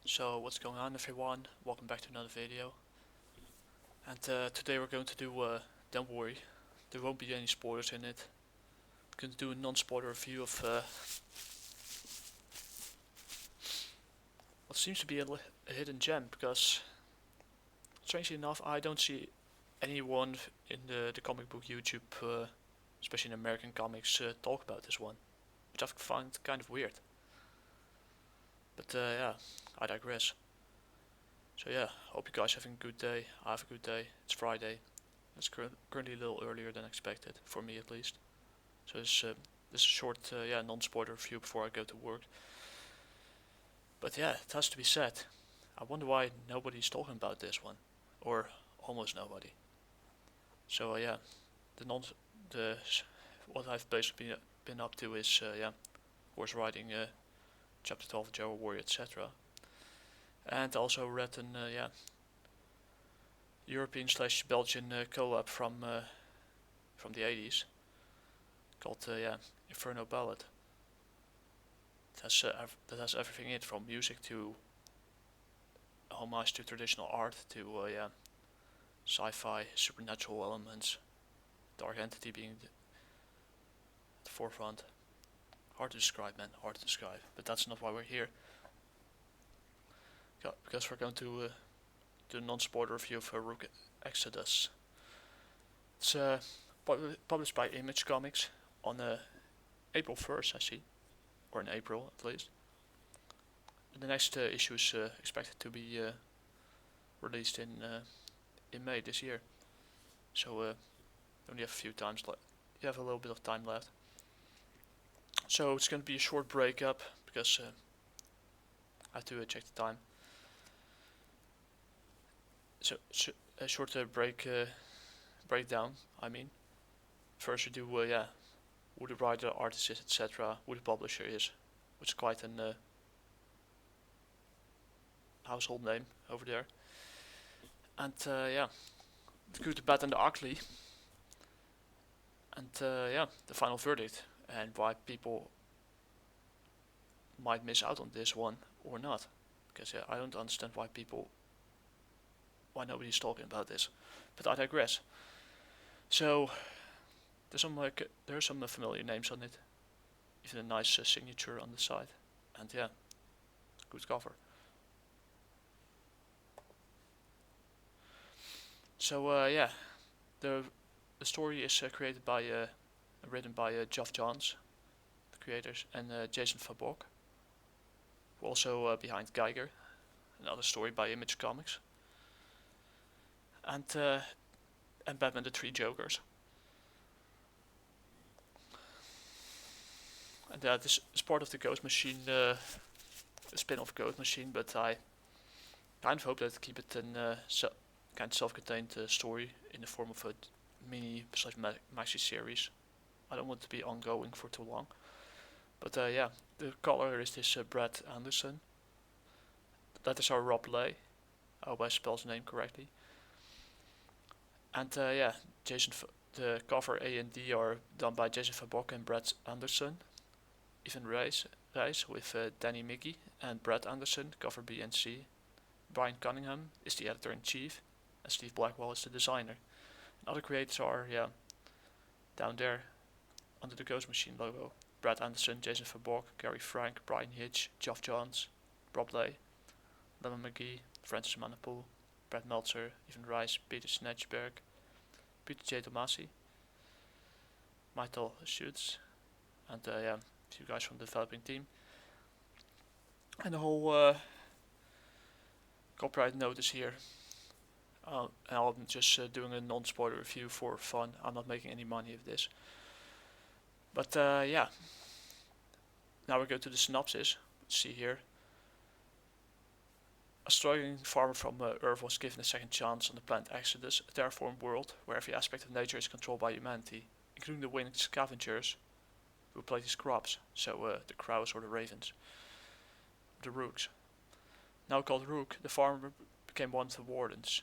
So what's going on everyone, welcome back to another video. And today we're going to do, don't worry, there won't be any spoilers in it. I'm going to do a non-spoiler review of what seems to be a hidden gem, because strangely enough I don't see anyone in the comic book YouTube, especially in American comics, talk about this one, which I find kind of weird. But yeah, I digress. So yeah, hope you guys are having a good day. I have a good day. It's Friday. It's currently a little earlier than expected, for me at least. So this is a short, non-spoiler review before I go to work. But yeah, it has to be said. I wonder why nobody's talking about this one, or almost nobody. So yeah, the non, the what I've basically been up to is horse riding, chapter 12 of Java Warrior, etc. And also read an European/Belgian co-op from the 80s called Inferno Ballad. That has everything in it, from music to homage to traditional art to sci-fi, supernatural elements, dark entity being at the forefront. Hard to describe, man, hard to describe. But that's not why we're here. Because we're going to do a non-spoiler review of Rook Exodus. It's published by Image Comics on April 1st, I see, or in April at least. The next issue is expected to be released in May this year. So only have a few times left. You have a little bit of time left. So it's going to be a short breakup because I have to check the time. So a short breakdown. I mean, first we do who the writer, artist is, etc. Who the publisher is, which is quite an household name over there. And the good, the bad, and the ugly. And the final verdict, and why people might miss out on this one or not. Because I don't understand why nobody's talking about this. But I digress. So there's some familiar names on it, even a nice signature on the side, and yeah, good cover. So the story is created by written by Geoff Johns, the creators, and Jason Fabok, who also behind Geiger, another story by Image Comics, and Batman the Three Jokers. And this is part of the Ghost Machine, spin-off Ghost Machine, but I kind of hope that keep it in kind of self-contained story in the form of a mini/maxi series. I don't want it to be ongoing for too long. But the color is this Brad Anderson. The letters are Rob Lay. I hope I spell his name correctly. And the cover A and D are done by Jason Fabok and Brad Anderson. Even Rice with Danny Miggy and Brad Anderson, cover B and C. Brian Cunningham is the editor-in-chief, and Steve Blackwell is the designer. And other creators are, down there, under the Ghost Machine logo. Brad Anderson, Jason Fabok, Gary Frank, Brian Hitch, Geoff Johns, Rob Lay, Lemon McGee, Francis Manapool, Brad Meltzer, Evan Rice, Peter Snatchberg, Peter J. Tomasi, Michael Schutz, and a few guys from the developing team. And the whole copyright notice here. I'm just doing a non-spoiler review for fun. I'm not making any money of this. But now we go to the synopsis. Let's see here. A struggling farmer from Earth was given a second chance on the planet Exodus, a terraformed world where every aspect of nature is controlled by humanity, including the winged scavengers who play his crops, so the crows or the ravens, the rooks. Now called Rook, the farmer became one of the Wardens.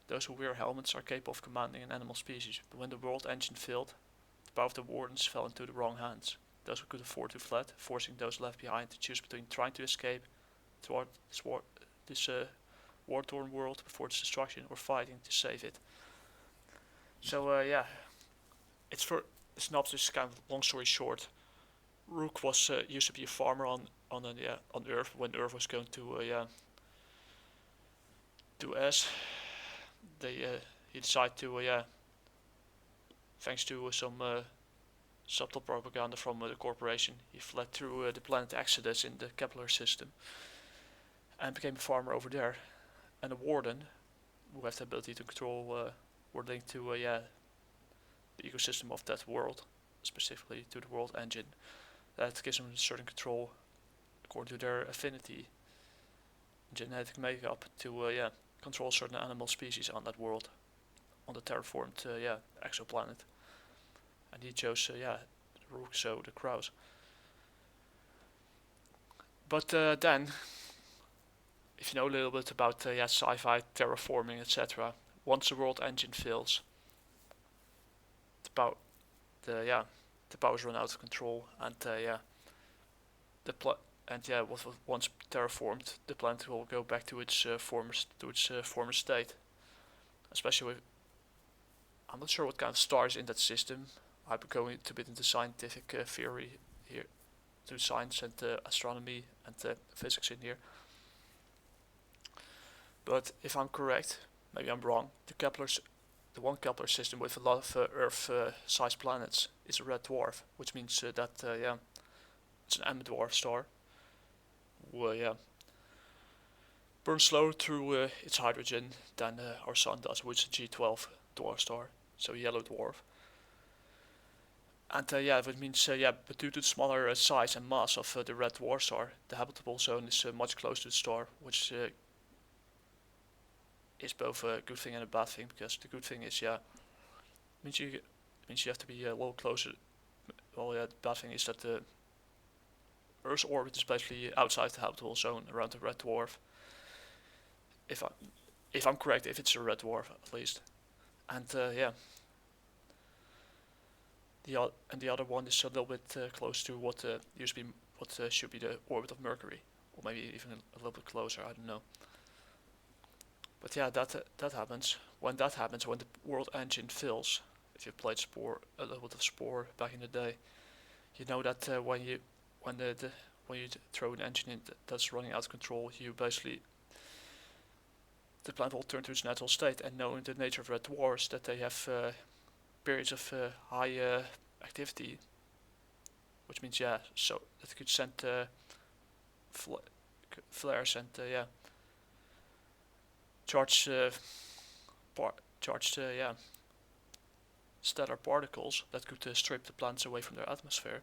Those who wear helmets are capable of commanding an animal species, but when the world engine failed, the power of the Wardens fell into the wrong hands. Those who could afford to fled, forcing those left behind to choose between trying to escape this war-torn world before its destruction, or fighting to save it. So yeah, it's for synopsis. Kind of long story short, Rook was used to be a farmer on Earth when Earth was going to ash. He decided to thanks to some subtle propaganda from the corporation, he fled through the planet Exodus in the Kepler system and became a farmer over there. And a warden, who has the ability to control, were linked to the ecosystem of that world, specifically to the world engine. That gives them a certain control according to their affinity, genetic makeup, to control certain animal species on that world, on the terraformed exoplanet. And he chose Rook, so the crows. But then, if you know a little bit about sci-fi, terraforming, etc., once the world engine fails, the powers run out of control, and what was once terraformed, the planet will go back to its former state. Especially with, I'm not sure what kind of stars in that system. I'm going a bit into scientific theory here, to science and astronomy and physics in here. But if I'm correct, maybe I'm wrong, the one Kepler system with a lot of Earth-sized planets is a red dwarf, which means that it's an M-dwarf star. Burns slower through its hydrogen than our sun does, which is a G12 dwarf star, so a yellow dwarf. And that means but due to the smaller size and mass of the red dwarf star, the habitable zone is much closer to the star, which is both a good thing and a bad thing, because the good thing is means you have to be a little closer. Well, the bad thing is that the Earth's orbit is basically outside the habitable zone around the red dwarf. If I'm correct, if it's a red dwarf at least, and the other one is a little bit close to what should be the orbit of Mercury, or maybe even a little bit closer. I don't know. But yeah, that happens. When that happens, when the world engine fills, if you played a little bit of Spore back in the day, you know that when you throw an engine in that's running out of control, the planet will turn to its natural state. And knowing the nature of red dwarfs, that they have periods of high activity, which means so that it could send flares and charged stellar particles that could strip the planets away from their atmosphere.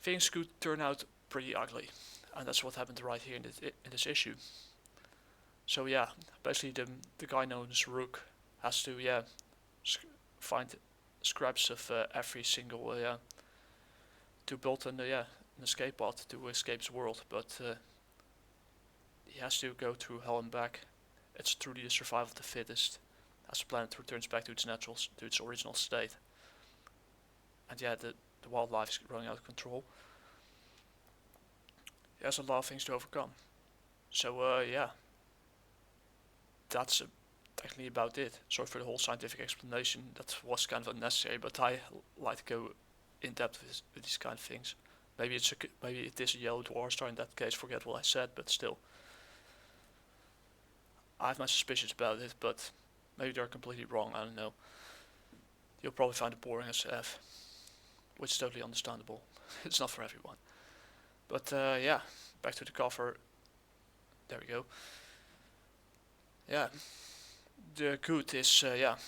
Things could turn out pretty ugly, and that's what happened right here in this issue. So basically the guy known as Rook has to find scraps of every single to build an escape pod to escape his world, but he has to go through hell and back. It's truly the survival of the fittest, as the planet returns back to its original state. And the wildlife is running out of control. He has a lot of things to overcome. So that's technically about it. Sorry for the whole scientific explanation. That was kind of unnecessary, but I like to go in depth with these kind of things. Maybe it is a yellow dwarf star in that case. Forget what I said, but still, I have my suspicions about it. But maybe they're completely wrong. I don't know. You'll probably find it boring as F, which is totally understandable. It's not for everyone. But back to the cover. There we go. The good is it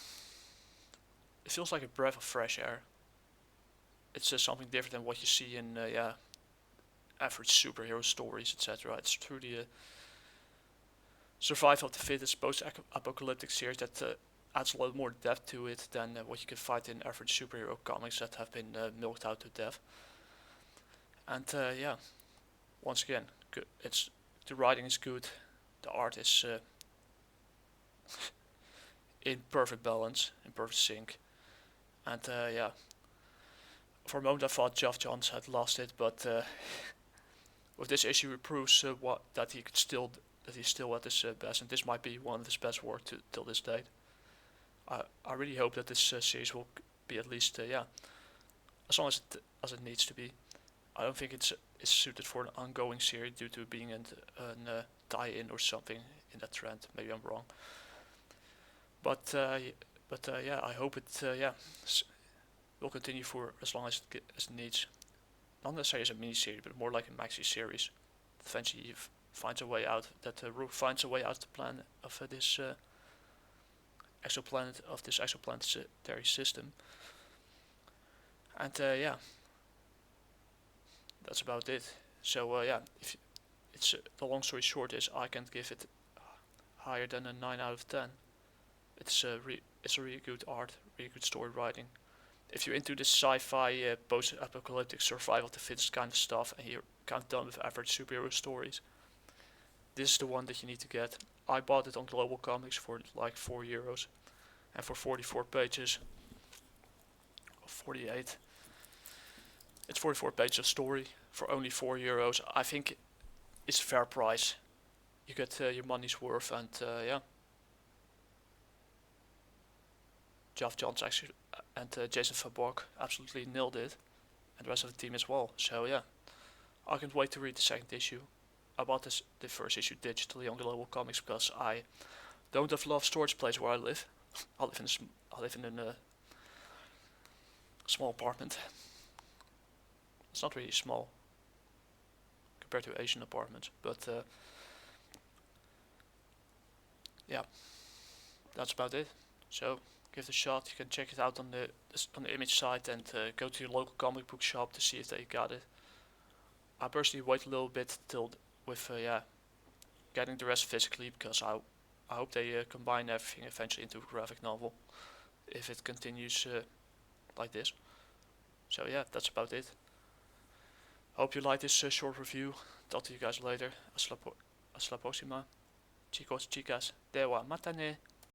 feels like a breath of fresh air. It's something different than what you see in average superhero stories, etc. It's truly a survival of the fittest post-apocalyptic series that adds a lot more depth to it than what you can find in average superhero comics that have been milked out to death. And once again, the writing is good, the art is in perfect balance, in perfect sync, and for a moment I thought Geoff Johns had lost it, but with this issue it proves that he's still at his best, and this might be one of his best work till this date. I really hope that this series will be at least as long as it needs to be. I don't think it's suited for an ongoing series due to being an tie-in or something in that trend. Maybe I'm wrong, but yeah, I hope it will continue for as long as it needs. Not necessarily as a mini series, but more like a maxi series. Eventually, he finds a way out. That Rook finds a way out of the plan of this exoplanetary system. And yeah, that's about it. So yeah, if it's the long story short is I can give it higher than a 9 out of 10. It's a really good art, really good story writing. If you're into this sci-fi, post-apocalyptic survival of the fittest kind of stuff, and you're kind of done with average superhero stories, this is the one that you need to get. I bought it on Global Comics for like €4, and for 44 pages, or 48, it's 44 pages of story for only €4. I think it's a fair price. You get your money's worth, and yeah. Geoff Johns actually and Jason Van Bork absolutely nailed it, and the rest of the team as well. So yeah, I can't wait to read the second issue. I bought the first issue digitally on Global Comics because I don't have a lot of storage place where I live. I live in a small apartment. It's not really small compared to Asian apartments, but yeah, that's about it. So give it a shot. You can check it out on the Image site, and go to your local comic book shop to see if they got it. I personally wait a little bit till with getting the rest physically, because I hope they combine everything eventually into a graphic novel if it continues like this. So yeah, that's about it. Hope you like this short review. Talk to you guys later. Hasta la próxima. Chicos, chicas, dewa matane.